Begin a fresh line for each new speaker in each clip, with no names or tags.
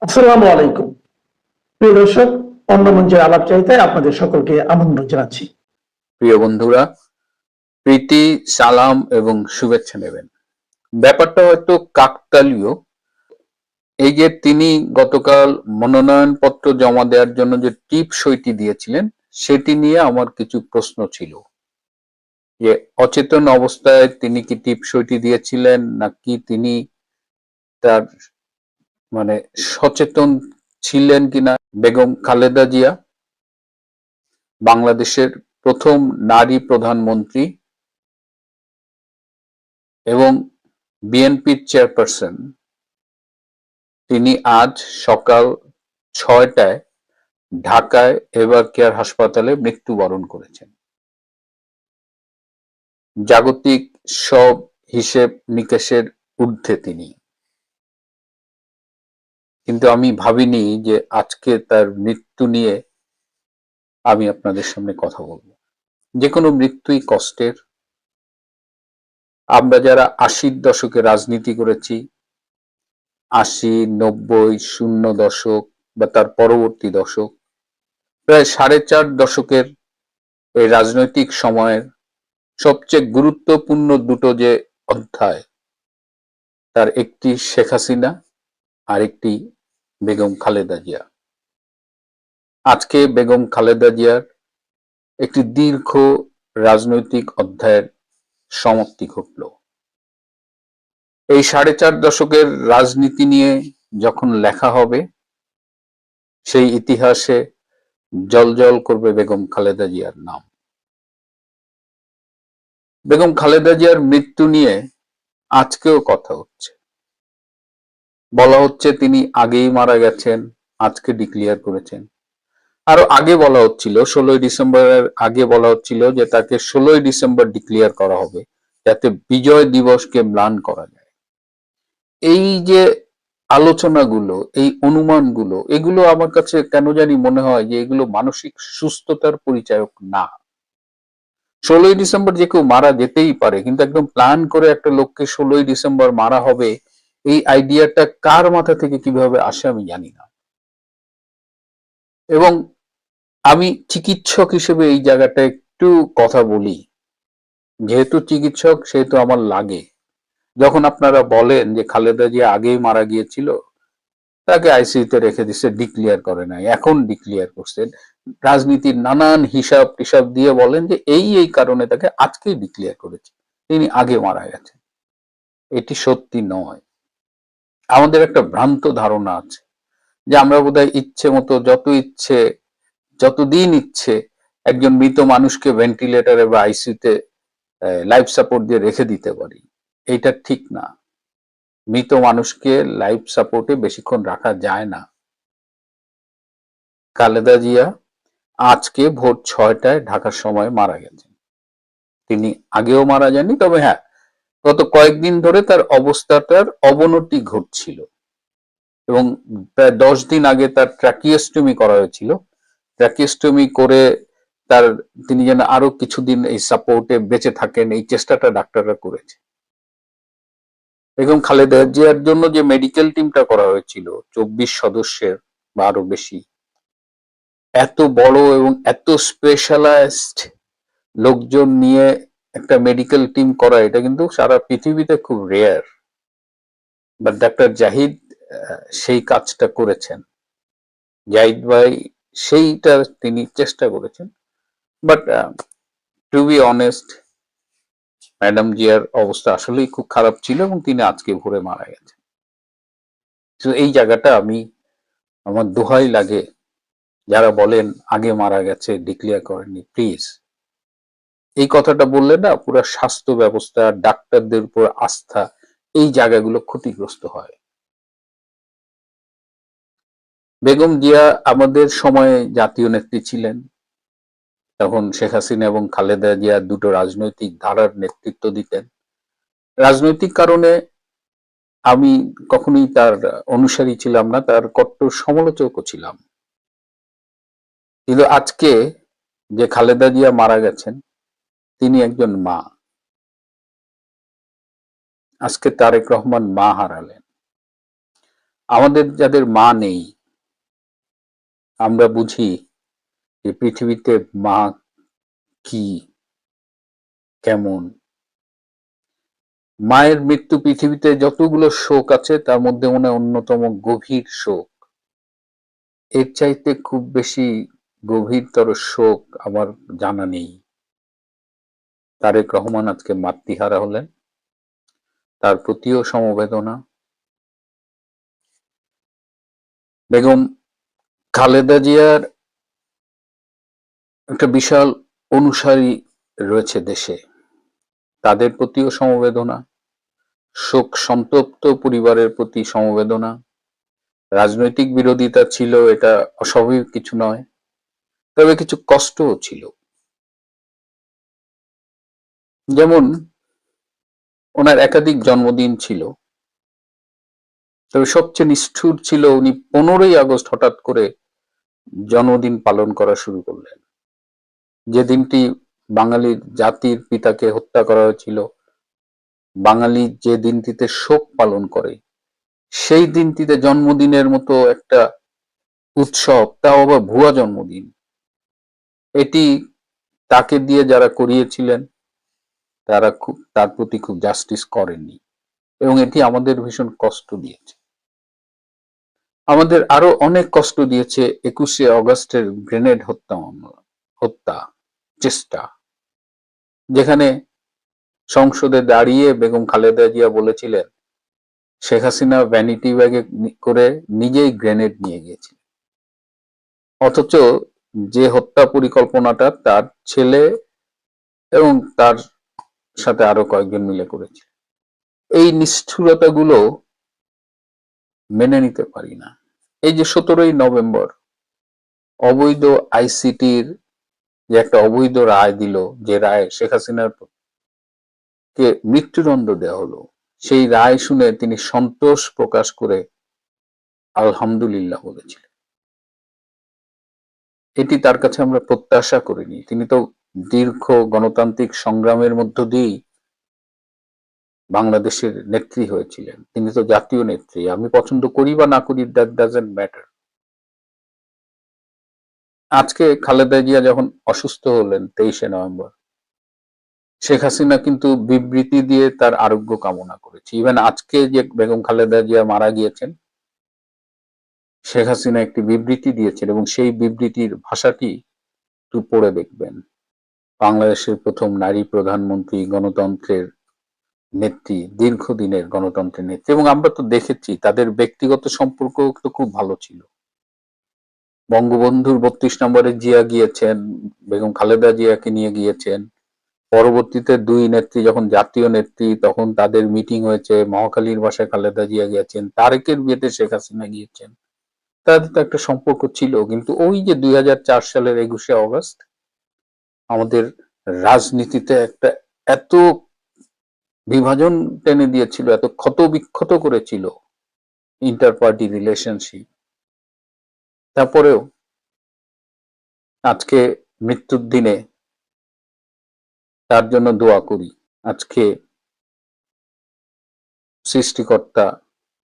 আসসালামু আলাইকুম। প্রিয় দর্শক, অন্য মঞ্চের আলাপচারিতায় আপনাদের সকলকে আমন্ত্রণ জানাচ্ছি।
প্রিয় বন্ধুরা, প্রীতি, সালাম এবং শুভেচ্ছা নেবেন। ব্যাপারটা হয়তো কাকতালীয়। এই যে তিনি গতকাল মনোনয়নপত্র জমা দেওয়ার জন্য যে টিপ সইটি দিয়েছিলেন, সেটি নিয়ে আমার কিছু প্রশ্ন ছিল। যে অচেতন অবস্থায় তিনি কি টিপ সইটি দিয়েছিলেন, নাকি তিনি তার সচেতন ছিলেন কিনা? বেগম খালেদা জিয়া বাংলাদেশের প্রথম নারী প্রধানমন্ত্রী এবং বিএনপির চেয়ারপারসন। তিনি আজ সকাল ৬টায় ঢাকায় এভার কেয়ার হাসপাতালে মৃত্যুবরণ করেছেন। জাগতিক সব হিসেব নিকেশের ঊর্ধ্বে তিনি। কিন্তু আমি ভাবিনি যে আজকে তার মৃত্যু নিয়ে আমি আপনাদের সামনে কথা বলবো। যে কোনো মৃত্যুই কষ্টের। আমরা যারা ৮০-র দশকে রাজনীতি করেছি, ৮০, ৯০, ০ দশক বা তার পরবর্তী দশক, প্রায় ৪.৫ দশকের এই রাজনৈতিক সময়ের সবচেয়ে গুরুত্বপূর্ণ দুটো যে অধ্যায়, তার একটি শেখ হাসিনা আর একটি বেগম খালেদা জিয়া। আজকে বেগম খালেদা জিয়ার একটি দীর্ঘ রাজনৈতিক অধ্যায়ের সমাপ্তি ঘটল। এই ৪.৫ দশকের রাজনীতি নিয়ে যখন লেখা হবে, সেই ইতিহাসে জ্বলজ্বল করবে বেগম খালেদা জিয়ার নাম। বেগম খালেদা জিয়ার মৃত্যু নিয়ে আজকেও কথা হচ্ছে। বলা হচ্ছে তিনি আগেই মারা গেছেন, আজকে ডিক্লেয়ার করেছেন। আরো আগে বলা হচ্ছিল, ১৬ই ডিসেম্বরের আগে বলা হচ্ছিল যে তাকে ১৬ই ডিসেম্বর ডিক্লেয়ার করা হবে, যাতে বিজয় দিবসকে ম্লান করা যায়। এই যে আলোচনাগুলো, এই অনুমানগুলো, এগুলো আমার কাছে কেন জানি মনে হয় যে এগুলো মানসিক সুস্থতার পরিচায়ক না। ১৬ই ডিসেম্বর যে কেউ মারা যেতেই পারে, কিন্তু একদম প্ল্যান করে একটা লোককে ১৬ই ডিসেম্বর মারা হবে, এই আইডিয়াটা কার মাথা থেকে কিভাবে আসে আমি জানি না। এবং আমি চিকিৎসক হিসেবে এই জায়গাটা একটু কথা বলি। যেহেতু চিকিৎসক, সেহেতু আমার লাগে যখন আপনারা বলেন যে খালেদা জিয়া আগেই মারা গিয়েছিল, তাকে আইসিইউতে রেখে দিচ্ছে, ডিক্লেয়ার করে নাই, এখন ডিক্লেয়ার করছেন। রাজনীতির নানান হিসাব টিসাব দিয়ে বলেন যে এই কারণে তাকে আজকেই ডিক্লেয়ার করেছে, তিনি আগে মারা গেছেন। এটি সত্যি নয়। আমাদের একটা ভ্রান্ত ধারণা আছে যে আমরা বোধহয় ইচ্ছে মতো যতদিন ইচ্ছে একজন মৃত মানুষকে ভেন্টিলেটরে বা আইসিইউতে লাইফ সাপোর্ট দিয়ে রেখে দিতে পারি। এইটা ঠিক না। মৃত মানুষকে লাইফ সাপোর্টে বেশিক্ষণ রাখা যায় না। খালেদা জিয়া আজকে ভোর ৬টায় ঢাকার সময় মারা গেছেন। তিনি আগেও মারা যাননি, তবে হ্যাঁ, গত কয়েকদিন ধরে তার অবস্থাটার অবনতি ঘটছিল এবং প্রায় ১০ দিন আগে তার ট্র্যাকিওস্টমি করা হয়েছিল। ট্র্যাকিওস্টমি করে তিনি যেন আরো কিছুদিন এই সাপোর্টে বেঁচে থাকেন, এই চেষ্টাটা ডাক্তাররা করেছে। বেগম খালেদা জিয়ার জন্য যে মেডিকেল টিমটা করা হয়েছিল ২৪ সদস্যের বা আরো বেশি, এত বড় এবং এত স্পেশালাইজড লোকজন নিয়ে একটা মেডিকেল টিম করা, এটা কিন্তু সারা পৃথিবীতে খুব রেয়ার। বাট ডাক্তার জাহিদ সেই কাজটা করেছেন। জাহিদ ভাই সেইটা তিনি চেষ্টা করেছেন। But to be honest, madam জিয়ার অবস্থা আসলেই খুব খারাপ ছিল এবং তিনি আজকে ভোরে মারা গেছেন। তো এই জায়গাটা আমার দোহাই লাগে, যারা বলেন আগে মারা গেছে, ডিক্লেয়ার করেননি, প্লিজ এই কথাটা বললে না পুরো স্বাস্থ্য ব্যবস্থা, ডাক্তারদের উপর আস্থা, এই জায়গাগুলো ক্ষতিগ্রস্ত হয়। বেগম জিয়া আমাদের সময়ে জাতীয় নেত্রী ছিলেন। তখন শেখ হাসিনা এবং খালেদা জিয়া দুটো রাজনৈতিক ধারার নেতৃত্ব দিতেন। রাজনৈতিক কারণে আমি কখনোই তার অনুসারী ছিলাম না, তার কট্টর সমালোচকও ছিলাম। কিন্তু আজকে যে খালেদা জিয়া মারা গেছেন, তিনি একজন মা। আজকে তারেক রহমান মা হারালেন। আমাদের যাদের মা নেই, আমরা বুঝি যে পৃথিবীতে মা কি, কেমন। মায়ের মৃত্যু পৃথিবীতে যতগুলো শোক আছে তার মধ্যে মনে হয় অন্যতম গভীর শোক। এর চাইতে খুব বেশি গভীরতর শোক আমার জানা নেই। তারেক রহমান আজকে মাতৃহারা হলেন, তার প্রতিও সমবেদনা। বেগম খালেদা জিয়ার একটা বিশাল অনুসারী রয়েছে দেশে, তাদের প্রতিও সমবেদনা। শোক সন্তপ্ত পরিবারের প্রতি সমবেদনা। রাজনৈতিক বিরোধিতা ছিল, এটা অস্বাভাবিক কিছু নয়, তবে কিছু কষ্টও ছিল। যেমন ওনার একাধিক জন্মদিন ছিল, তবে সবচেয়ে নিষ্ঠুর ছিল উনি 15ই আগস্ট হঠাৎ করে জন্মদিন পালন করা শুরু করলেন, যে দিনটি বাঙালির জাতির পিতাকে হত্যা করা হয়েছিল। বাঙালি যে দিনটিতে শোক পালন করে, সেই দিনটিতে জন্মদিনের মতো একটা উৎসব, তাও আবার ভুয়া জন্মদিন, এটি তাকে দিয়ে যারা করিয়েছিলেন তারা তার প্রতি খুব জাস্টিস করেননি, এবং এটি আমাদের ভীষণ কষ্ট দিয়েছে। আমাদের আরো অনেক কষ্ট দিয়েছে 21শে আগস্টের গ্রেনেড হত্যা চেষ্টা, যেখানে সংসদে দাঁড়িয়ে বেগম খালেদা জিয়া বলেছিলেন শেখ হাসিনা ভ্যানিটি ব্যাগে করে নিজেই গ্রেনেড নিয়ে গিয়েছিলেন, অথচ যে হত্যা পরিকল্পনাটা তার ছেলে এবং তার সাথে আরো কয়েকজন মিলে করেছে। এই নিষ্ঠুরতাগুলো মেনে নিতে পারি না। এই যে 17ই নভেম্বর অবৈধ আইসিটির যে একটা অবৈধ রায় দিল, যে রায় শেখ হাসিনার কে মৃত্যুদণ্ড দেওয়া হলো, সেই রায় শুনে তিনি সন্তোষ প্রকাশ করে আলহামদুলিল্লাহ বলেছিলেন। এটি তার কাছে আমরা প্রত্যাশা করিনি। তিনি তো দীর্ঘ গণতান্ত্রিক সংগ্রামের মধ্য দিয়েই বাংলাদেশের নেত্রী হয়েছিলেন, তিনি তো জাতীয় নেত্রী। আমি পছন্দ করি বা না করি, দ্যাট ডাজন্ট ম্যাটার। আজকে খালেদা জিয়া যখন অসুস্থ হলেন 23শে নভেম্বর, শেখ হাসিনা কিন্তু বিবৃতি দিয়ে তার আরোগ্য কামনা করেছে। ইভেন আজকে যে বেগম খালেদা জিয়া মারা গিয়েছেন, শেখ হাসিনা একটি বিবৃতি দিয়েছেন, এবং সেই বিবৃতির ভাষাটি একটু পড়ে দেখবেন। বাংলাদেশের প্রথম নারী প্রধানমন্ত্রী, গণতন্ত্রের নেত্রী, দীর্ঘদিনের গণতন্ত্রের নেত্রী, এবং আমরা তো দেখেছি তাদের ব্যক্তিগত সম্পর্ক তো খুব ভালো ছিল। বঙ্গবন্ধুর 32 নম্বরে জিয়া গিয়েছেন, বেগম খালেদা জিয়াকে নিয়ে গিয়েছেন। পরবর্তীতে দুই নেত্রী যখন জাতীয় নেত্রী, তখন তাদের মিটিং হয়েছে, মহাখালীর বাসায় খালেদা জিয়া গিয়েছেন, তারেকের বিয়েতে শেখ হাসিনা গিয়েছেন। তাদের তো একটা সম্পর্ক ছিল। কিন্তু ওই যে 2004 সালের 21শে আগস্ট আমাদের রাজনীতিতে একটা এত বিভাজন টেনে দিয়েছিল, এত ক্ষত বিক্ষত করেছিল ইন্টার পার্টি রিলেশনশিপ। তারপরেও আজকে মৃত্যুর দিনে তার জন্য দোয়া করি। আজকে সৃষ্টিকর্তা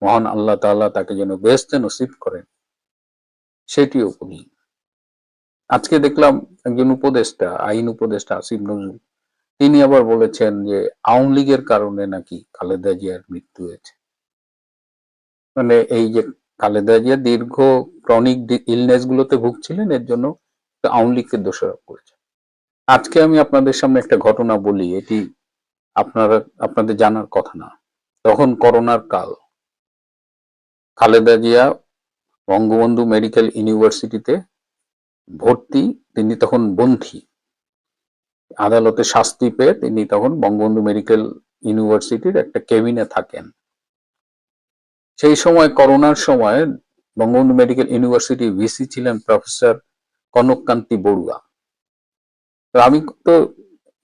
মহান আল্লাহ তাআলা তাকে যেন বেহেশতে নসিব করেন, সেটিও করি। আজকে দেখলাম একজন উপদেষ্টা, আইন উপদেষ্টা আসিফ নজরুল, তিনি আবার বলেছেন যে আওয়ামী লীগের কারণে নাকি খালেদা জিয়ার মৃত্যু হয়েছে। মানে এই যে খালেদা জিয়া দীর্ঘ ক্রনিক ইলনেস গুলোতে ভুগছিলেন, এর জন্য আওয়ামী লীগকে দোষারোপ করেছে। আজকে আমি আপনাদের সামনে একটা ঘটনা বলি, এটি আপনাদের জানার কথা না। তখন করোনার কাল, খালেদা জিয়া বঙ্গবন্ধু মেডিকেল ইউনিভার্সিটিতে ভর্তি, তিনি তখন বন্দী, আদালতে শাস্তি পেয়ে তিনি তখন বঙ্গবন্ধু মেডিকেল ইউনিভার্সিটির একটা কেবিনে থাকেন। সেই সময় করোনার সময় বঙ্গবন্ধু মেডিকেল ইউনিভার্সিটি ভিসি ছিলেন প্রফেসর কনককান্তি বড়ুয়া। তো আমি তো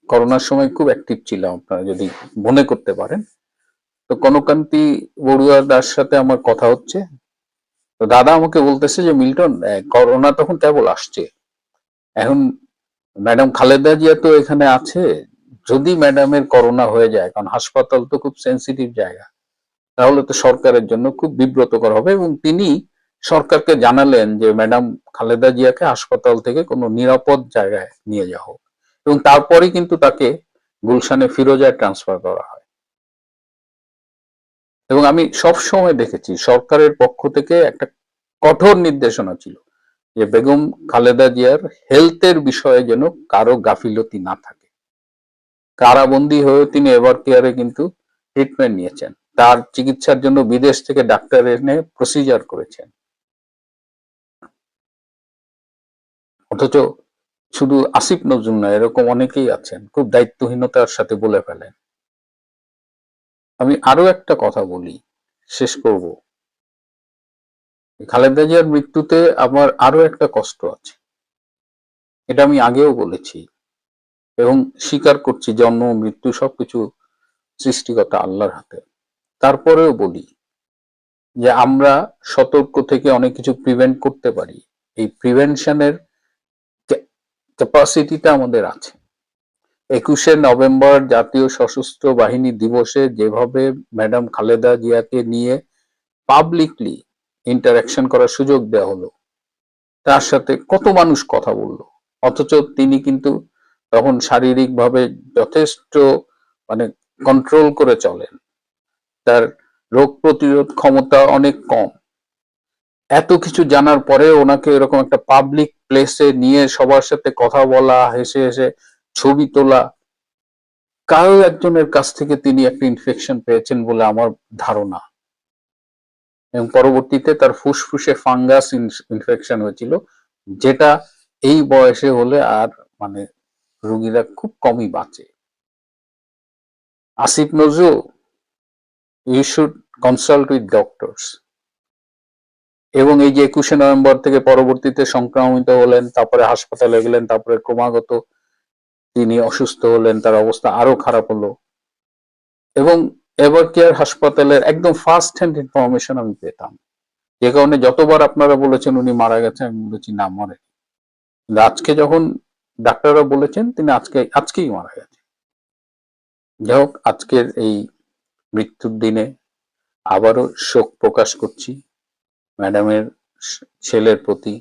করোনার সময় খুব অ্যাক্টিভ ছিলাম, আপনারা যদি মনে করতে পারেন। তো কনককান্তি বড়ুয়া দার সাথে আমার কথা হচ্ছে, তো দাদা আমাকে বলতেছে যে মিল্টন, করোনা তখন কেবল আসছে, এখন ম্যাডাম খালেদা জিয়া তো এখানে আছে, যদি ম্যাডামের করোনা হয়ে যায়, কারণ হাসপাতাল তো খুব সেন্সিটিভ জায়গা, তাহলে তো সরকারের জন্য খুব বিব্রতকর হবে। এবং তিনি সরকারকে জানালেন যে ম্যাডাম খালেদা জিয়াকে হাসপাতাল থেকে কোনো নিরাপদ জায়গায় নিয়ে যাওয়া হোক, এবং তারপরেই কিন্তু তাকে গুলশানে ফিরোজায় ট্রান্সফার করা হয়। এবং আমি সব সময় দেখেছি সরকারের পক্ষ থেকে একটা কঠোর নির্দেশনা ছিল যে বেগম খালেদা জিয়ার হেলথের বিষয়ে যেন কারো গাফিলতি না থাকে। কারাবন্দী হয়ে তিনি এভার কেয়ারে কিন্তু ট্রিটমেন্ট নিয়েছেন, তার চিকিৎসার জন্য বিদেশ থেকে ডাক্তার এনে প্রসিজার করেছেন। অথচ শুধু আসিফ নজরুল নয়, এরকম অনেকেই আছেন খুব দায়িত্বহীনতার সাথে বলে ফেলেন। আমি আরো একটা কথা বলি, শেষ করব। খালেদা জিয়ার মৃত্যুতে আমার আরো একটা কষ্ট আছে, এটা আমি আগেও বলেছি এবং স্বীকার করছি, জন্ম মৃত্যু সবকিছু সৃষ্টিকর্তা আল্লাহর হাতে। তারপরেও বলি যে আমরা সতর্ক থেকে অনেক কিছু প্রিভেন্ট করতে পারি, এই প্রিভেনশনের ক্যাপাসিটিটা আমাদের আছে। 21শে নভেম্বর জাতীয় সশস্ত্র বাহিনী দিবসে যেভাবে ম্যাডাম খালেদা জিয়াকে নিয়ে পাবলিকলি ইন্টারাকশন করার সুযোগ দেওয়া হলো, তার সাথে কত মানুষ কথা বলল, অথচ তিনি কিন্তু তখন শারীরিকভাবে যথেষ্ট মানে কন্ট্রোল করে চলেন, তার রোগ প্রতিরোধ ক্ষমতা অনেক কম। এত কিছু জানার পরে ওনাকে এরকম একটা পাবলিক প্লেসে নিয়ে সবার সাথে কথা বলা, হেসে হেসে ছবি তোলা, কারো একজনের কাছ থেকে তিনি একটা ইনফেকশন পেয়েছেন বলে আমার ধারণা। এবং পরবর্তীতে তার ফুসফুসে ফাঙ্গাস ইনফেকশন হয়েছিল, যেটা এই বয়সে হলে আর মানে রোগীরা খুব কমই বাঁচে। Asif Nazrul, you should consult with doctors. এবং এই যে 21শে নভেম্বর থেকে পরবর্তীতে সংক্রমিত হলেন, তারপরে হাসপাতালে গেলেন, তারপরে ক্রমাগত তিনি অসুস্থ হলেন, তার অবস্থা আরো খারাপ হলো। এবং এভার কেয়ার হাসপাতালের একদম ফার্স্ট হ্যান্ড ইনফরমেশন আমি পেতাম, যে কারণে যতবার আপনারা বলেছেন উনি মারা গেছেন, আমি বলেছি না, মরে। কিন্তু আজকে যখন ডাক্তাররা বলেছেন তিনি আজকেই মারা গেছেন। যাই হোক, আজকের এই মৃত্যুর দিনে আবারও শোক প্রকাশ করছি ম্যাডামের ছেলের প্রতি।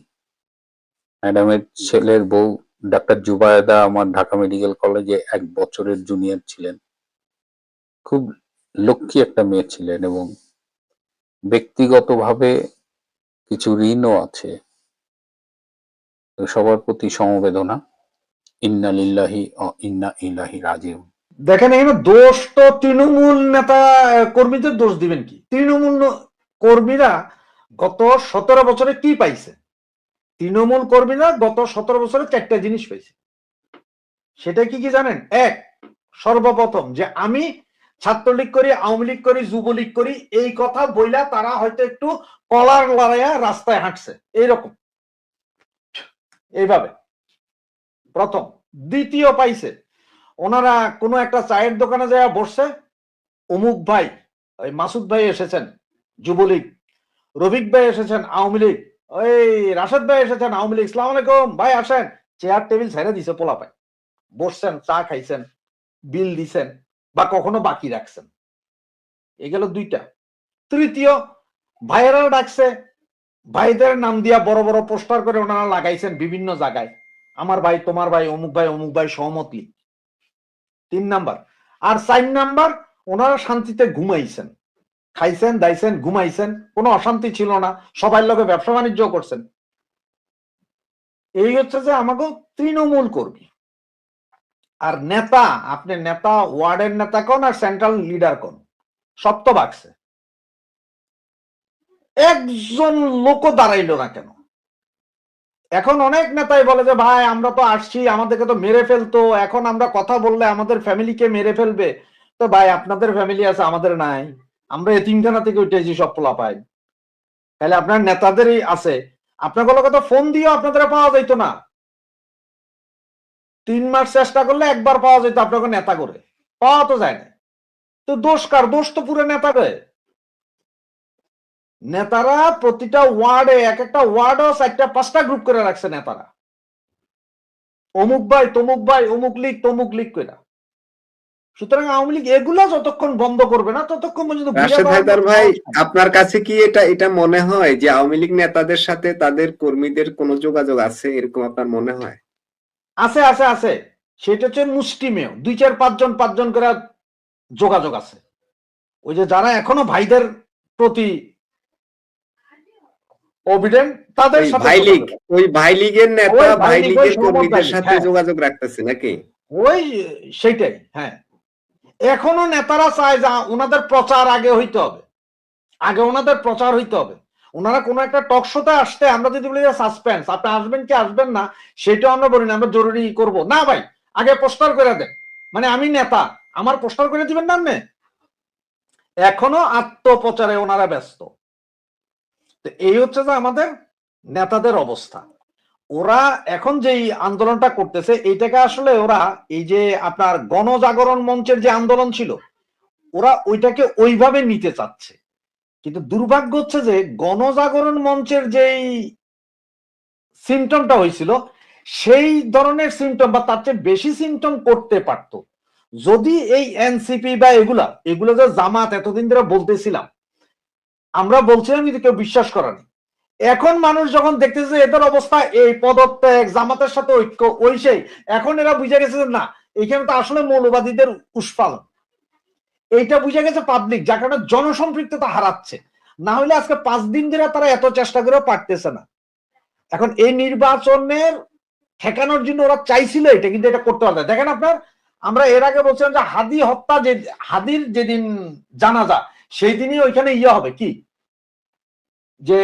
ম্যাডামের ছেলের বউ ডাক্তার জুবায়েদা আমার ঢাকা মেডিকেল কলেজে 1 বছরের জুনিয়র ছিলেন, খুব লক্ষ্মী একটা মেয়ে ছিলেন, এবং ব্যক্তিগতভাবে কিছু ঋণও আছে। তো সবার প্রতি সমবেদনা। ইন্না লিল্লাহি ও ইন্না ইলাইহি রাজিউন।
দেখেন, এখানে দোষ তো তৃণমূল নেতা কর্মীদের দোষ দিবেন কি? তৃণমূল কর্মীরা গত 17 বছরে কি পাইছে? তৃণমূল কর্মীরা গত 17 বছরে 4টা জিনিস পাইছে। সেটা কি কি জানেন? এক, সর্বপ্রথম যে আমি ছাত্রলীগ করি, আওয়ামী লীগ করি, যুবলীগ করি, এই কথা বইলা তারা হয়তো একটু কলার লড়াইয়া রাস্তায় হাঁটছে, এইরকম এইভাবে প্রথম। দ্বিতীয় পাইছে, ওনারা কোনো একটা চায়ের দোকানে যায় বসছে, অমুক ভাই, ওই মাসুদ ভাই এসেছেন যুবলীগ, রফিক ভাই এসেছেন আওয়ামী লীগ, ওই রাশেদ ভাই এসেছেন আওয়ামী লীগ, সালাম আলাইকুম ভাই আসেন, চেয়ার টেবিল ছেড়ে দিছে, পোলাপায় বসছেন, চা খাইছেন, বিল দিছেন বা কখনো বাকি রাখছেন। এগুলো দুইটা। তৃতীয়, ভাইয়েরা ডাকছে, ভাইদের নাম দিয়া বড় বড় পোস্টার করে ওনারা লাগাইছেন বিভিন্ন জায়গায়, আমার ভাই, তোমার ভাই, অমুক ভাই, অমুক ভাই, সহমত লীগ। 3 নাম্বার। আর 4 নাম্বার, ওনারা শান্তিতে ঘুমাইছেন, খাইছেন দাইছেন ঘুমাইছেন, কোনো অশান্তি ছিল না, সবাই লগে ব্যবসা বাণিজ্য করছেন। এই হচ্ছে যে আমাকে তৃণমূল কর্মী। আর নেতা, আপনি নেতা ওয়ার্ডের নেতা কোন আর সেন্ট্রাল লিডার কোন, সব তো বাকছে। একজন লোক দাঁড়াইলো না কেন? এখন অনেক নেতাই বলে যে ভাই আমরা তো আসছি, আমাদেরকে তো মেরে ফেলতো, এখন আমরা কথা বললে আমাদের ফ্যামিলিকে মেরে ফেলবে। তো ভাই আপনাদের ফ্যামিলি আছে, আমাদের নাই, আমরা এতিমখানা থেকে উঠেছি সব পোলা পাই। তাহলে আপনার নেতাদেরই আছে, আপনাগুলোকে তো ফোন দিয়েও আপনাদের পাওয়া যাইতো না। 3 মাস চেষ্টা করলে একবার পাওয়া যেত আপনাকে নেতা করে, পাওয়া তো যায় না। তো দোষ কার? দোষ তো পুরো নেতা করে। নেতারা প্রতিটা ওয়ার্ডে, এক একটা ওয়ার্ডও 4টা-5টা গ্রুপ করে রাখছে নেতারা, অমুক ভাই তমুক ভাই, অমুক লীগ তমুক লীগ কইরা। সুতরাং আওয়ামী লীগ এগুলা যতক্ষণ বন্ধ করবে না ততক্ষণ পর্যন্ত ঘুরে
রাশেদ
দাঁড়ানোর
হায়দার ভাই,
সাহস নাই।
আপনার কাছে কি এটা মনে হয় যে আওয়ামী লীগ নেতাদের সাথে তাদের কর্মীদের কোনো যোগাযোগ আছে, এরকম আপনার মনে হয়?
আছে আছে আছে, সেটা হচ্ছে মুষ্টিমেয় 2-4-5 জন করে যোগাযোগ আছে। ওই যে যারা এখনো ভাইদের প্রতি অবিডেন্ট, তাদের
ওই
সাথে
ভাই লীগ,
যোগাযোগ আছে।
ওই ভাই লীগের নেতা
ওই ভাই
ভাই
লীগ, ওই
লীগের
সহমত ভাই
কর্মীদের
লীগ,
সাথে
হ্যাঁ
যোগাযোগ রাখতেছে নাকি?
ওই সেইটাই, হ্যাঁ। এখনো নেতারা চায় যে ওনাদের প্রচার আগে হইতে হবে, আগে ওনাদের প্রচার হইতে হবে। ওনারা কোনো একটা টক শোতে আসতে আমরা যদি বলি সাসপেন্স, আপনি আসবেন কি আসবেন না সেটাও আমরা বলি না, আমরা জরুরি করব না ভাই, আগে পোস্টার করে দেন, মানে আমি নেতা, আমার পোস্টার করে দিবেন না আপনি। এখনো আত্মপ্রচারে ওনারা ব্যস্ত। তো এই হচ্ছে যে আমাদের নেতাদের অবস্থা। ওরা এখন যেই আন্দোলনটা করতেছে এইটাকে আসলে ওরা এই যে আপনার গণজাগরণ মঞ্চের যে আন্দোলন ছিল, ওরা ওইটাকে ওইভাবে নিতে চাচ্ছে। কিন্তু দুর্ভাগ্য হচ্ছে যে গণজাগরণ মঞ্চের যেই সিমটমটা হয়েছিল সেই ধরনের সিমটম বা তার চেয়ে বেশি সিমটম করতে পারত যদি এই এনসিপি বা এগুলো যে জামাত এতদিন ধরে বলতেছিলাম, আমরা বলছিলাম কিন্তু কেউ বিশ্বাস করেনি। এখন মানুষ যখন দেখতেছে এদের অবস্থা এই, পদত্যাগ, জামাতের সাথে ঐক্য, ওই সেই, এখন এরা বুঝে গেছে যে না, এখানে তো আসলে মৌলবাদীদের উস্পালন, এইটা বুঝে গেছে পাবলিক, যার কারণে জনসম্পৃক্ততা হারাচ্ছে। না হলে আজকে 5 দিন ধরে তারা এত চেষ্টা করেও পারতেছে না। এখন এই নির্বাচনের ঠেকানোর জন্য ওরা চাইছিল এটা, কিন্তু এটা করতে পারবে। দেখেন আপনার, আমরা এর আগে বলছিলাম যে হাদি হত্যা, যে হাদির যেদিন জানাজা সেই দিনই ওইখানে হবে কি যে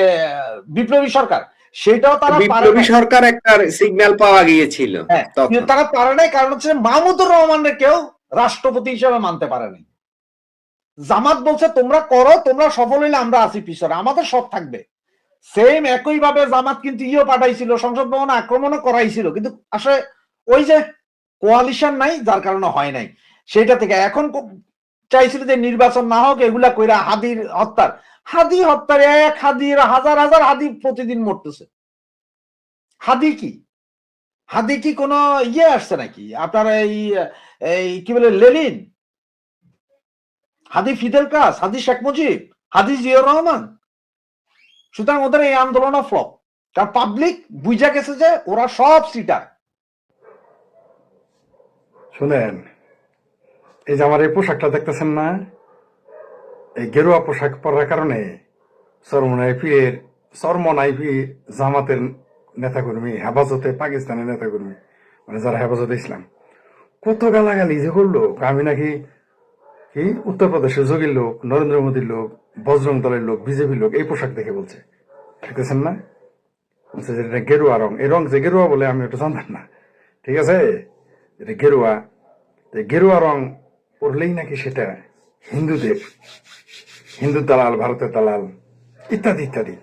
বিপ্লবী সরকার, সেটাও তারা পারে
বিপ্লবী
নাই।
সরকার একটা সিগন্যাল পাওয়া গিয়েছিল
হ্যাঁ, কিন্তু
তখন।
তারা পারে নাই, কারণ হচ্ছে মাহমুদুর রহমানের কেউ রাষ্ট্রপতি হিসেবে মানতে পারে নাই। জামাত বলছে তোমরা করো, তোমরা সফল হইলে আমরা আছি পিছনে, আমাদের সব থাকবে। সেম একই ভাবে জামাত কিন্তু পাঠাইছিল, সংসদ ভবনে আক্রমণও করাইছিল, কিন্তু আসলে ওই যে কোয়ালিশন নাই, যার কারণে হয় নাই। সেটা থেকে এখন চাইছিল যে নির্বাচন না হোক, এগুলা কইরা হাদি হত্যার এক হাদির হাজার হাজার হাদি প্রতিদিন মরতেছে। হাদি কি, হাদি কি কোনো আসছে নাকি আপনার এই এই কি বলে লেনিন, হাদি ফিদেল কাস, হাদি শেখ মুজিব, হাদি জিয়াউর রহমান? সুতরাং ওদের এই আন্দোলন ফ্লপ, কারণ পাবলিক বুঝা গেছে যে ওরা সব সিটার।
শুনেন, এই যে আমার এই পোশাকটা দেখতেছেন না, এই গেরুয়া পোশাক পরার কারণে চরমনাইপি জামাতের নেতাকর্মী, হেফাজতে পাকিস্তানের নেতাকর্মী, মানে যারা হেফাজতে ইসলাম, কত গালাগালি যে করলো। আমি নাকি কি উত্তরপ্রদেশের যোগীর লোক, নরেন্দ্র মোদীর লোক, বজরং দলের লোক, বিজেপির লোক এই পোশাক দেখে বলছে, দেখতেছেন না? বলছে যে এটা গেরুয়া রং, এই রং যে গেরুয়া বলে আমি ওটা জানতাম না, ঠিক আছে? এটা গেরুয়া, গেরুয়া রং পরলেই নাকি সেটা হিন্দুদের, হিন্দু দালাল, ভারতের দালাল, ইত্যাদি ইত্যাদি।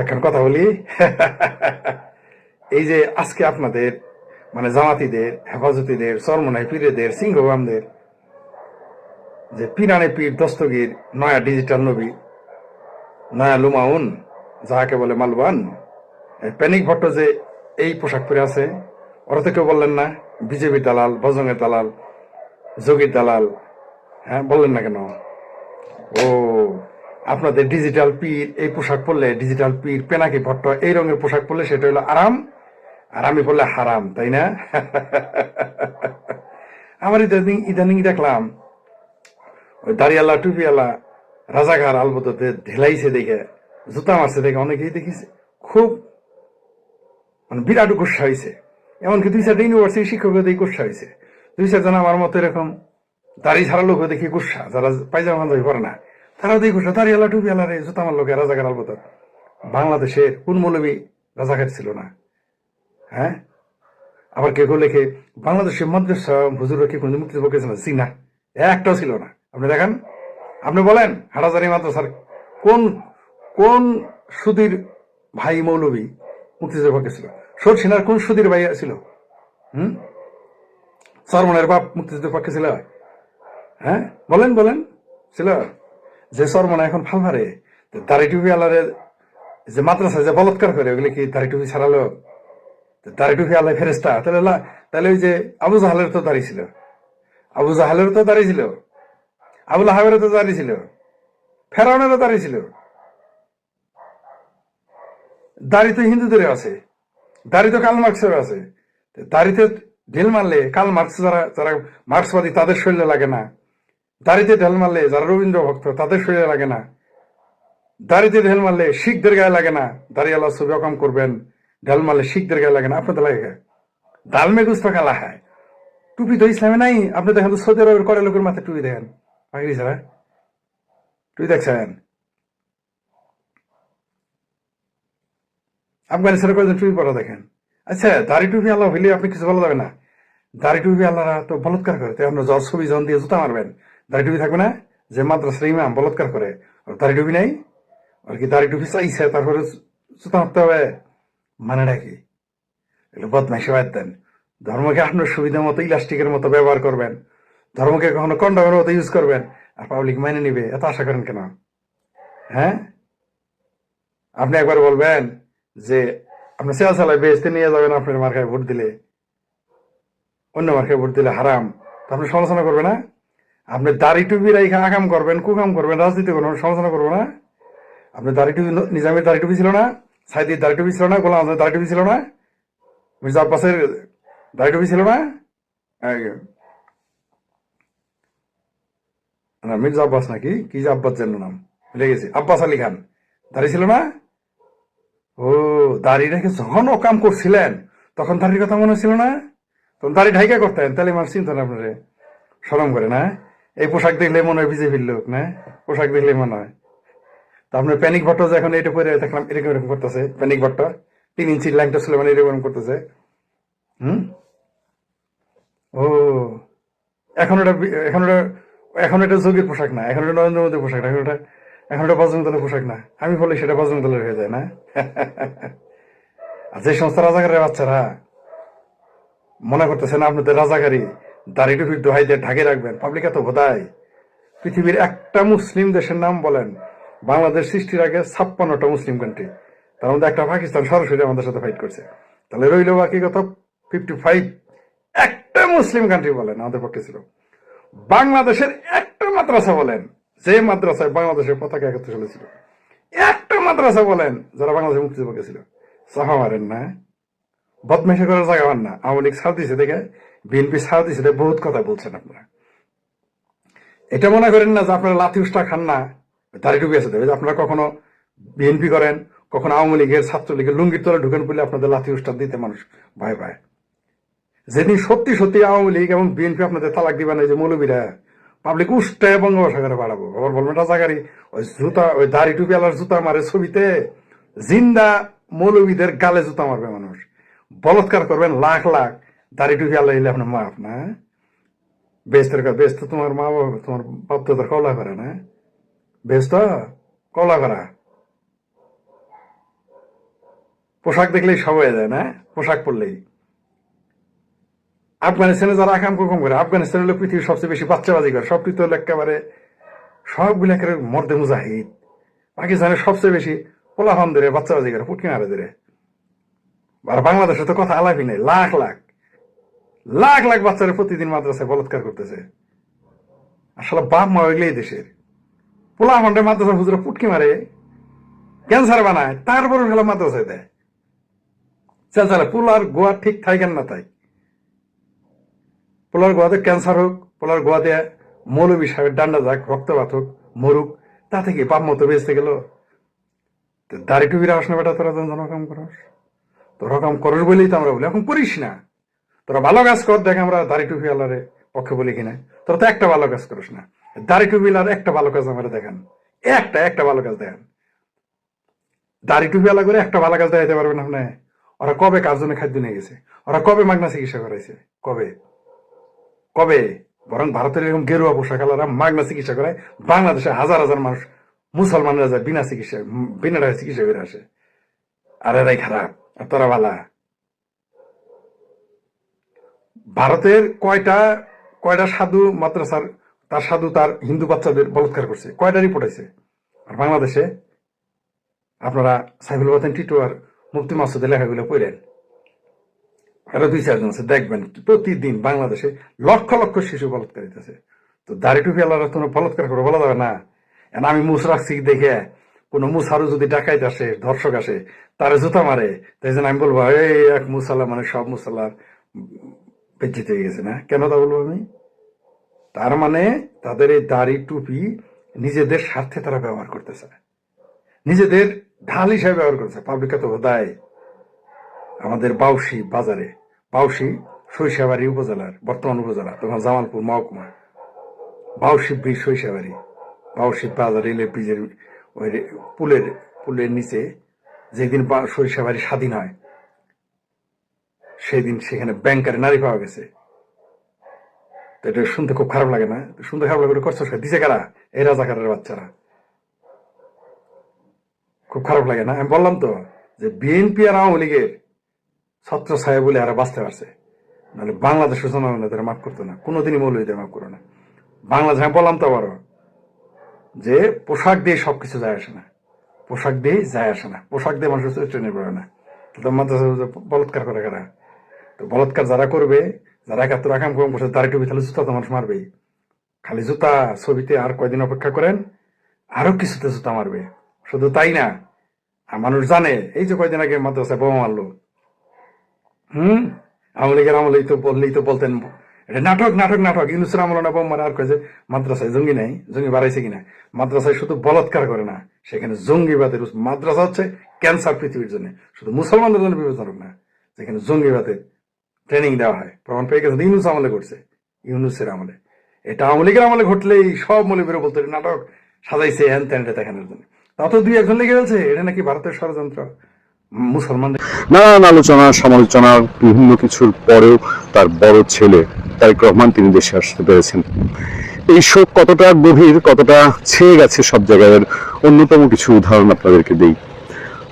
এখন কথা বলি, এই যে আজকে আপনাদের মানে জামাতিদের, হেফাজতিদের, চরমনাই পীরেদের, সিংহবামদের যে পিরানে পীর দস্তগীর, নয়া ডিজিটাল নবী, নয়া লুমাউন, যাহাকে বলে মালবান, প্যানিক ভট্ট যে এই পোশাক পরে আছে, ওরা তো কেউ বললেন না বিজেপির দালাল, বজরঙ্গের দালাল, যোগীর দালাল? হ্যাঁ, বললেন না কেন? ও, আপনাদের ডিজিটাল পীর এই পোশাক পরলে, ডিজিটাল পীর পেনাকি ভট্ট এই রঙের পোশাক পরলে সেটা হলো আরাম, আর আমি বললে হারাম, তাই না? আমার ইদানিং দেখলাম ওই দাড়িয়ালা টুপিওয়ালা রাজাঘার আলবদতে ঢেলাইছে দেখে, জুতা মারছে দেখে অনেকেই দেখিছে খুব মানে বিরাট গুসা হয়েছে। এমনকি 2-4টা ইউনিভার্সিটি শিক্ষক দেখে গুসা হয়েছে। 2-4 জন আমার মতো এরকম দাড়ি ছাড়া লোক দেখি গুসা, যারা পায়জামা পাঞ্জাবি পরে না তারাও দেখি গুসা। দাড়িয়ালা টুপিওয়ালা রে জুতা মার লোকে রাজাঘার আলবদত। বাংলাদেশের কোন মৌলবী রাজাঘাট ছিল না? হ্যাঁ, আবার কেউ লেখে বাংলাদেশের মাদ্রাসা হুজুররা কি কোনো মুক্তিযুদ্ধ পক্ষে ছিল? না, একটাও ছিল না। আপনি দেখেন, আপনি বলেন হাটাজারি মাদ্রাসার কোন কোন সুধীর ভাই মৌলবী মুক্তিযুদ্ধের পক্ষে ছিল? সরসিনার কোন সুধীর ভাই ছিল? সরমনের বাপ মুক্তিযুদ্ধের পক্ষে ছিল? হ্যাঁ, বলেন বলেন, ছিল? যে সরমনা এখন ফাল মারে, দাড়ি টুপি আলারে যে মাদ্রাসায় যে বলৎকার করে, ওগুলি কি দাড়ি টুপি ছাড়ালো? দাড়ি টুপি আল্লাহ ফেরেস্তা? তাহলে ওই যে আবু জাহালের তো দাড়ি ছিল, আবু জাহালেরও তো দাঁড়িয়ে ছিল, আবুল আহাবেরও তো দাঁড়িয়ে ছিল, ফেরাউনেরও দাঁড়িয়ে ছিল। দাড়ি তো হিন্দুদেরও আছে, দাড়ি তো কার্ল মার্কসেরও আছে। দাড়িতে ঢিল মারলে কার্ল মার্কস যারা যারা মার্ক্সবাদী তাদের শরীরে লাগে না, দাড়িতে ঢেল মারলে যারা রবীন্দ্র ভক্ত তাদের শরীরে লাগে না, দাড়িতে ঢেল মারলে শিখদের গায়ে লাগে না। দাড়িওয়ালা ছবি অকাম করবেন, ঢেল মারলে শিখদের গায়ে লাগে না, আপনাদের লাগে। ডাল মে গুস্ত কালা হয়। টুপি তো ইসলামে নাই। আপনি দেখেন তো সৌদি আরবের করে লোকের মাথায় টুপি দেখেন, পাগড়ি ছাড়া টুপি দেখছেন? আফগানিস্তানের কয়েকজন টুপি পরা দেখেন। আচ্ছা, দাড়ি টুপি আল্লাহ হইলে আপনি কিছু বলা যাবে না। দাড়ি টুপি আল্লাহরা তো বলৎকার করে, তাই আপনার জ্বর ছবি জন দিয়ে জুতা মারবেন, দাড়ি টুপি থাকবে না? যে মাদ্রাসার ইমাম বলৎকার করে, ওর দাড়ি টুপি নাই, আর কি দাড়ি টুপি চাইছে তারপরে জুতা মারতে হবে? মানেটা কি? এগুলো বদমাইশি বাদ দেন। ধর্মকে আপনার সুবিধা মতো ইলাস্টিকের মতো ব্যবহার করবেন, ধর্মকে কখনো কন্ডমের মতো ইউজ করবেন, আর পাবলিক মেনে নিবে এত আশা করেন কেন? হ্যাঁ, আপনি একবার বলবেন যে আপনি সেল চালায় বেচতে নিয়ে যাবেন, আপনার মার্কায় ভোট দিলে, অন্য মার্কায় ভোট দিলে হারাম, তো আপনি সমালোচনা করবে না? আপনি দাড়ি টুপি রাইখা আকাম করবেন, কুকাম করবেন, রাজনীতি করবেন, সমালোচনা করবো না? আপনি দাড়ি টুপি, নিজামের দাড়ি টুপি ছিল না, সাইদির দাড়ি টুপি ছিল না, গোলাম আজমের দাড়ি টুপি ছিল না, মির্জা আব্বাসের দাড়ি টুপি ছিল না? না, মির্জা আব্বাস নাকি কি যে আব্বাস যেন নাম ভুলে গেছি, আব্বাস আলী খান দাড়ি ছিল না? ও, দাড়ি রেখে যখন ও কাম করছিলেন তখন দাড়ির কথা মনে ছিল না? তখন দাড়ি ঢাইকা করতেন, তাহলে মানুষ চিন্তা না আপনারে সরম করে না? এই পোশাক দেখলে মনে হয় বিজেপির লোক না? পোশাক দেখলে মনে হয়। তা আপনার প্যানিক ভট্ট যে এখন এটা করে দেখলাম এরকম এরকম করতেছে, প্যানিক ভট্ট 3 ইঞ্চির ল্যাংটা ছিল মানে এরকম করতেছে। হুম, ও, এখন এটা এখন এটা এখন এটা যোগীর পোশাক না, এখন এটা নরেন্দ্র মোদীর পোশাক না, এখন এটা বজরং দলের পোশাক না। আমি বলি সেটা বজরং দলের হয়ে যায় না? আর যে সমস্ত রাজাকারের বাচ্চারা মনে করতেছে না আপনাদের রাজাকারী, দাড়ি টুপির দোহাই দিয়ে ঢাকে রাখবেন, পাবলিক এত বোধায়। পৃথিবীর একটা মুসলিম দেশের নাম বলেন। বাংলাদেশ সৃষ্টির আগে 56টা মুসলিম কান্ট্রি, তার মধ্যে একটা পাকিস্তান সরাসরি আমাদের সাথে ফাইট করছে। তাহলে রইল বাকি কত? 55। একটা মুসলিম কান্ট্রি বলেন আমাদের পক্ষে ছিল। বাংলাদেশের একটা মাদ্রাসা বলেন, যে মাদ্রাসায় বাংলাদেশের পতাকা একত্র চলেছিল। একটা মাদ্রাসা বলেন যারা বাংলাদেশের মুক্তির পক্ষে ছিল। সাহা মারেন না, বদমাইশি করার জায়গা পান না। আওয়ামী লীগ ছাড় দিছে দেখে, বিএনপি ছাড় দিছে দেখে বহুত কথা বলছেন আপনারা। এটা মনে করেন না যে আপনারা লাথি উষ্টা খান না, দাড়ি টুপি আছে দেবে। আপনারা কখনো বিএনপি করেন, কখনো আওয়ামী লীগের, ছাত্রলীগের লুঙ্গির তলে ঢুকেন বলে আপনাদের লাথি উষ্টা দিতে মানুষ ভয় পায়। যেদিন সত্যি সত্যি আওয়ামী লীগ এবং বিএনপি আপনাদের তালাক দিবেন, এই যে মৌলবীরা, পাবলিক উষ্টায় বঙ্গোপসাগরে বাড়াবো। আবার বলবেন রাজাকারী, ওই জুতা, ওই দাড়ি টুপি আলার জুতা মারে ছবিতে, জিন্দা মৌলবীদের গালে জুতা মারবে মানুষ। বলৎকার করবেন লাখ লাখ, দাড়ি টুপি আল্লাহ এলে আপনার মাফ না? বেশ তো তোমার মা বাবা, তোমার বাপ তো তোর কলা করে না? বেশ তো কলা করা। পোশাক দেখলেই সব হয়ে যায় না? পোশাক পরলেই। আফগানিস্তানে যারা আকাম কুকুম করে, আফগানিস্তান হলো পৃথিবীর সবচেয়ে বেশি বাচ্চাবাজি করে, সবটি তো একেবারে সবগুলো একেবারে মর্দে মুজাহিদ। পাকিস্তানের সবচেয়ে বেশি পোলাফান ধরে বাচ্চাবাজি করে, পুটকি মারে ধরে। আর বাংলাদেশে তো কথা আলাপই নেই, লাখ লাখ লাখ লাখ বাচ্চারা প্রতিদিন মাদ্রাসায় বলৎকার করতেছে। আসলে বাপ মা ওইগুলোই দেশের। পোলাফান্ডে মাদ্রাসা হুজুরা পুটকি মারে, ক্যান্সার বানায়, তারপরে ফেলা মাদ্রাসায় দেয়। চালা পোলার গোয়া ঠিক থাকেন না তাই। পোলার গোয়াতে ক্যান্সার হোক, পোলার গোয়াতে মৌলবী সাহেবের ডান্ডা যাক, রক্তপাত হোক, মরুক, তা থেকে বাপ মতো বেঁচতে গেল। দাড়ি টুপির আসনে বেটা, তোরা জনকাম করস, তোরা কাম করস বলেই তো আমরা বলি। এখন করিস না, তোরা ভালো কাজ কর, দেখ আমরা দাড়ি টুপি আলারে পক্ষে বলি কিনা। তোরা তো একটা ভালো কাজ করিস না। দাড়ি টুপি আলার একটা ভালো কাজ আমরা দেখান, একটা ভালো কাজ দেখান। দাড়ি টুপি আলা করে একটা ভালো কাজ দেখাইতে পারবেন আপনি? ওরা কবে কার জন্য খাদ্য নিয়ে গেছে? ওরা কবে মাগনা চিকিৎসা করাইছে? কবে কবে? বরং ভারতের এরকম গেরুয়া পোশাক আলারা মাগনা চিকিৎসা করায়। বাংলাদেশে হাজার হাজার মানুষ, মুসলমানরা যায় বিনা চিকিৎসা, বিনা টাকায় চিকিৎসা করে আসে। আর এরাই খারাপ আর তোরা ভালা। ভারতের কয়টা সাধু মাদ্রাসার, তার সাধু তার হিন্দু বাচ্চাদের বলাৎকার করছে, কয়টা রিপোর্ট আছে? আর বাংলাদেশে আপনারা সাইফুল বাতেন টিটু আর মুফতি মাসুদের লেখাগুলো পড়লেন। আরো 2-4 জন আছে, দেখবেন প্রতিদিন বাংলাদেশে লক্ষ লক্ষ শিশু বলাৎকার হইতেছে। তো দাড়ি টুপি আলাদা তোমরা বলাৎকার করে বলা যাবে না। এখন আমি মুছ রাখছি দেখে কোনো মুসারও যদি ডাকাইতে আসে, ধর্ষক আসে, তারে জুতা মারে, তাই জন্য আমি বলবো এই এক মুসাল্লা মানে সব মুসাল্লার বেজ্জিত হয়ে গেছে না, কেন তা বলবো আমি? তার মানে তাদের এই দাড়ি টুপি নিজেদের স্বার্থে তারা ব্যবহার করতেছে, নিজেদের ঢাল হিসাবে ব্যবহার করছে। পাবলিকা তো দায় আমাদের বাউসি বাজারে, বাউসি সরিষাবাড়ি উপজেলার বর্তমান উপজেলা, তখন জামালপুর মহকুমা, বাউসি ব্রিজ সরিষাবাড়ি, বাউসি বাজার রেলের ব্রিজের ওই পুলের নিচে যেদিন সরিষাবাড়ি স্বাধীন হয় সেদিন সেখানে ব্যাংকারে নারী পাওয়া গেছে। তো এটা শুনতে খুব খারাপ লাগে না? শুনতে খারাপ লাগে, কষ্ট দিছে কারা? এই রাজাকারের বাচ্চারা। খুব খারাপ লাগে না? আমি বললাম তো যে বিএনপি আর আওয়ামী লীগের ছত্র ছায়া বলে এরা বাঁচতে পারছে, নাহলে বাংলাদেশের জনগণ তারা মাফ করতো না, কোনোদিনই মৌলবীদের মাফ করো না। বাংলাদেশ আমি বললাম তো আবারও যে পোশাক দিয়ে সবকিছু যায় আসে না, পোশাক দিয়ে যায় আসে না, পোশাক দিয়ে মানুষের চরিত্র নির্ভর হয় না। তো মাদ্রাসা বলৎকার করে কারা? তো বলৎকার যারা করবে, যারা 71 আকাম কম করছে, দাড়ি টুপি, তাহলে জুতা তো মানুষ মারবেই। খালি জুতা ছবিতে আর কয়দিন অপেক্ষা করেন, আরো কিছুতে জুতা মারবে। শুধু তাই না, মানুষ জানে এই যে কয়দিন আগে মাদ্রাসায় বোমা মারলো, আওয়ামী লীগের আমলেই তো বললেই তো বলতেন এটা নাটক নাটক নাটক। ইউনুসের আমল না বোম মারে, আর কয়ে যে মাদ্রাসায় জঙ্গি নাই, জঙ্গি বাড়াইছে কিনা। মাদ্রাসায় শুধু বলৎকার করে না, সেখানে জঙ্গিবাদের মাদ্রাসা হচ্ছে ক্যান্সার পৃথিবীর জন্য, শুধু মুসলমানদের জন্য বিপজ্জনক না, যেখানে জঙ্গিবাদের ট্রেনিং দেওয়া হয়। প্রমাণ পেয়ে গেছে ইউনুস আমলে করছে, ইউনুসের আমলে। এটা আওয়ামী লীগের আমলে ঘটলেই সব মৌলবীরা বলতো নাটক সাজাইছে হ্যান ত্যান দেখানোর জন্য। তা তো 2-1 লেগে গেছে, এটা নাকি ভারতের ষড়যন্ত্র। মুসলমানদের
নানান আলোচনা সমালোচনা বিভিন্ন কিছুর পরেও তার বড় ছেলে তারেক রহমান তিনি দেশে আসতে পেরেছেন। এই শোক কতটা গভীর, কতটা ছেয়ে গেছে সব জায়গায়, অন্যতম কিছু উদাহরণ আপনাদেরকে দেই।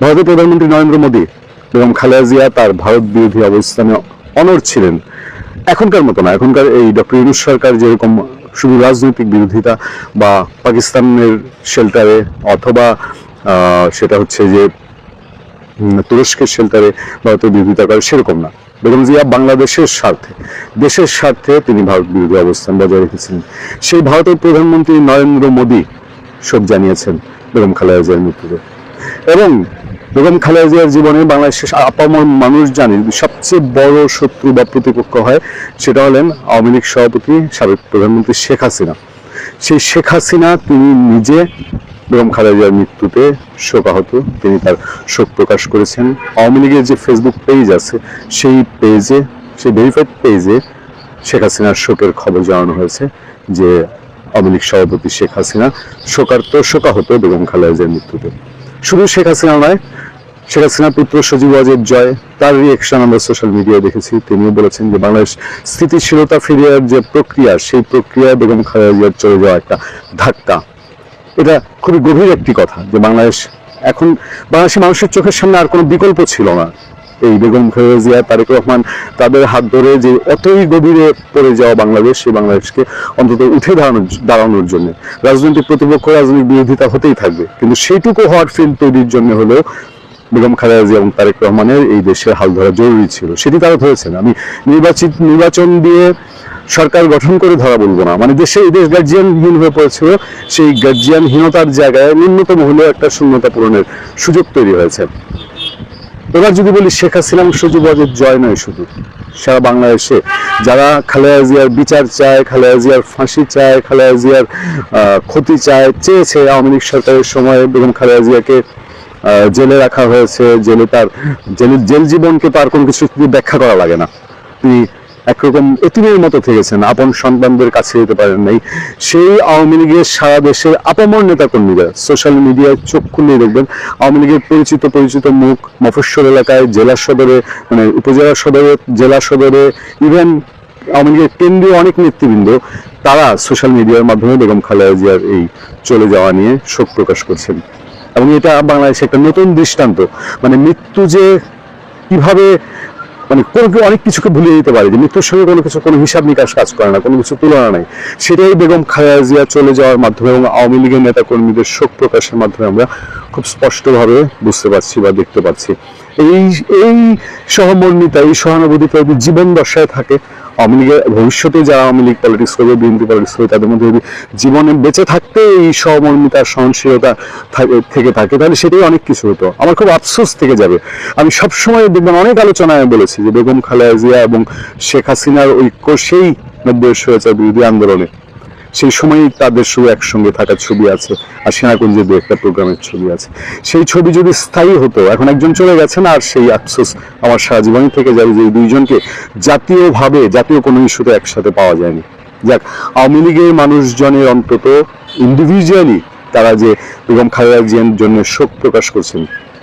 ভারতের প্রধানমন্ত্রী নরেন্দ্র মোদী এবং খালেদা জিয়া তার ভারত বিরোধী অবস্থানে অনড় ছিলেন। এখনকার মতো না, এখনকার এই ডক্টর ইউনূস সরকার যেরকম শুধু রাজনৈতিক বিরোধিতা বা পাকিস্তানের শেল্টারে অথবা সেটা হচ্ছে যে তুরস্কের শেল্টারে ভারতের বিরোধিতা করে, সেরকম না। বেগম জিয়া বাংলাদেশের স্বার্থে, দেশের স্বার্থে তিনি ভারত বিরোধী অবস্থান বজায় রেখেছিলেন। সেই ভারতের প্রধানমন্ত্রী নরেন্দ্র মোদী শোক জানিয়েছেন বেগম খালেদা জিয়ার মৃত্যুতে। এবং বেগম খালেদা জিয়ার জীবনে বাংলাদেশের আপামর মানুষ জানে সবচেয়ে বড় শত্রু বা প্রতিপক্ষ হয়, সেটা হলেন আওয়ামী লীগ সভাপতি সাবেক প্রধানমন্ত্রী শেখ হাসিনা। সেই শেখ হাসিনা তিনি নিজে বেগম খালেদা জিয়ার মৃত্যুতে শোকাহত, তিনি তার শোক প্রকাশ করেছেন। আওয়ামী লীগের যে ফেসবুক পেজ আছে সেই পেজে, সেই ভেরিফাইড পেজে শেখ হাসিনার শোকের খবর জানানো হয়েছে যে আওয়ামী লীগ সভাপতি শেখ হাসিনা শোকাহত বেগম খালেদা জিয়ার মৃত্যুতে। শুধু শেখ হাসিনা নয়, শেখ হাসিনার পুত্র সজীব ওয়াজেদ জয়, তার রিয়েকশন আমরা সোশ্যাল মিডিয়ায় দেখেছি। তিনিও বলেছেন যে বাংলাদেশ স্থিতিশীলতা ফিরিয়ে যে প্রক্রিয়া, সেই প্রক্রিয়ায় বেগম খালেদা জিয়ার চলে যাওয়া একটা ধাক্কা। এটা খুবই গভীর একটি কথা যে এখন বাংলাদেশি মানুষের চোখের সামনে আর কোনো বিকল্প ছিল না। এই বেগম খালেদা জিয়া, তারেক রহমান তাদের হাত ধরে যে অতই গভীরে পড়ে যাওয়া বাংলাদেশ, সেই বাংলাদেশকে অন্তত উঠে দাঁড়ানোর জন্য রাজনৈতিক প্রতিপক্ষ, রাজনৈতিক বিরোধিতা হতেই থাকবে, কিন্তু সেইটুকু হওয়ার ফিল্ড তৈরির জন্য হলেও বেগম খালেদা জিয়া এবং তারেক রহমানের এই দেশের হাল ধরা জরুরি ছিল। সেটি তারা ধরেছেন। আমি নির্বাচন দিয়ে সরকার গঠন করে ধরা বলবো না, মানে দেশ গার্জিয়ানহীন হয়ে পড়েছিল, সেই গার্জিয়ানহীনতার জায়গায় ন্যূনতম হলেও একটা শূন্যতা পূরণের সুযোগ তৈরি হয়েছে। এবার যদি বলি শেখ হাসিনা এবং সজীব ওয়াজেদ জয় নয়, শুধু সারা বাংলাদেশে যারা খালেদা জিয়ার বিচার চায়, খালেদা জিয়ার ফাঁসি চায়, খালেদা জিয়ার ক্ষতি চেয়েছে, আওয়ামী লীগ সরকারের সময় বেগম খালেদা জিয়াকে জেলে রাখা হয়েছে, জেল জীবনকে তার কোনো কিছু ব্যাখ্যা করা লাগে না, তিনি একরকম এতিমের মতো থেকেছেন, আপন সন্তানদের কাছে যেতে পারেন নাই। সেই আওয়ামী লীগের সারা দেশের আপামর নেতাকর্মীরা সোশ্যাল মিডিয়ায় চোখ খুললেই দেখবেন আওয়ামী লীগের পরিচিত মুখ, মফস্বল এলাকায়, জেলা সদরে, মানে উপজেলা সদরে, জেলা সদরে, ইভেন আওয়ামী লীগের কেন্দ্রীয় অনেক নেতৃবৃন্দ, তারা সোশ্যাল মিডিয়ার মাধ্যমে বেগম খালেদা জিয়ার এই চলে যাওয়া নিয়ে শোক প্রকাশ করছেন। এবং এটা বাংলাদেশে একটা নতুন দৃষ্টান্ত, মানে মৃত্যু যে কিভাবে মানে অনেক কিছুকে ভুলিয়ে দিতে পারে, যে মৃত্যুর সঙ্গে কোনো হিসাব নিকাশ কাজ করে না, কোনো কিছু তুলনা নাই। সেটাই বেগম খালেদা জিয়া চলে যাওয়ার মাধ্যমে এবং আওয়ামী লীগের নেতা কর্মীদের শোক প্রকাশের মাধ্যমে আমরা খুব স্পষ্টভাবে বুঝতে পারছি বা দেখতে পাচ্ছি। এই এই সহমর্মিতা, এই সহানুভূতিটা যদি জীবন দশায় থাকে, আওয়ামী লীগের ভবিষ্যতে যারা আওয়ামী লীগ পলিটিক্স করবে, বিএনপি পলিটিক্স করবে, তাদের মধ্যে যদি জীবনে বেঁচে থাকতে এই সহমর্মিতা, সহনশীলতা থেকে থাকে, তাহলে সেটাই অনেক কিছু হতো। আমার খুব আফসোস থেকে যাবে। আমি সবসময় দেখবেন অনেক আলোচনায় বলেছি যে বেগম খালেদা জিয়া এবং শেখ হাসিনার ঐক্য সেই 90 স্বৈরাচার বিরোধী আন্দোলনে, সেই সময়ই তাদের শুধু একসঙ্গে থাকার ছবি আছে, আর সেনাকুঞ্জের দু একটা প্রোগ্রামের ছবি আছে। সেই ছবি যদি স্থায়ী হতো, এখন একজন চলে গেছেন, আর সেই আফসোস আমার সারা জীবনই থেকে যাবে যে এই দুইজনকে জাতীয়ভাবে, জাতীয় কোনো ইস্যুতে একসাথে পাওয়া যায়নি। যাক, আওয়ামী লীগের মানুষজনের অন্তত ইন্ডিভিজুয়ালি তারা যে বেগম খালেদা জিয়ার জন্য শোক প্রকাশ করছেন,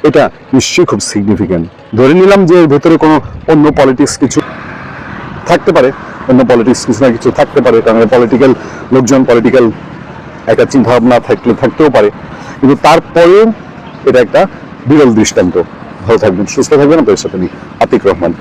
এটা নিশ্চয়ই খুব সিগনিফিক্যান্ট। ধরে নিলাম যে এর ভেতরে কোনো অন্য পলিটিক্স কিছু থাকতে পারে, অন্য পলিটিক্স কিছু না কিছু থাকতে পারে, কারণ পলিটিক্যাল লোকজন পলিটিক্যাল একটা চিন্তা ভাবনা থাকতেও পারে, কিন্তু তারপরেও এটা একটা বিরল দৃষ্টান্ত। ভালো থাকবেন, সুস্থ থাকবেন। আপনাদের সাথে আমি আতিক রহমান।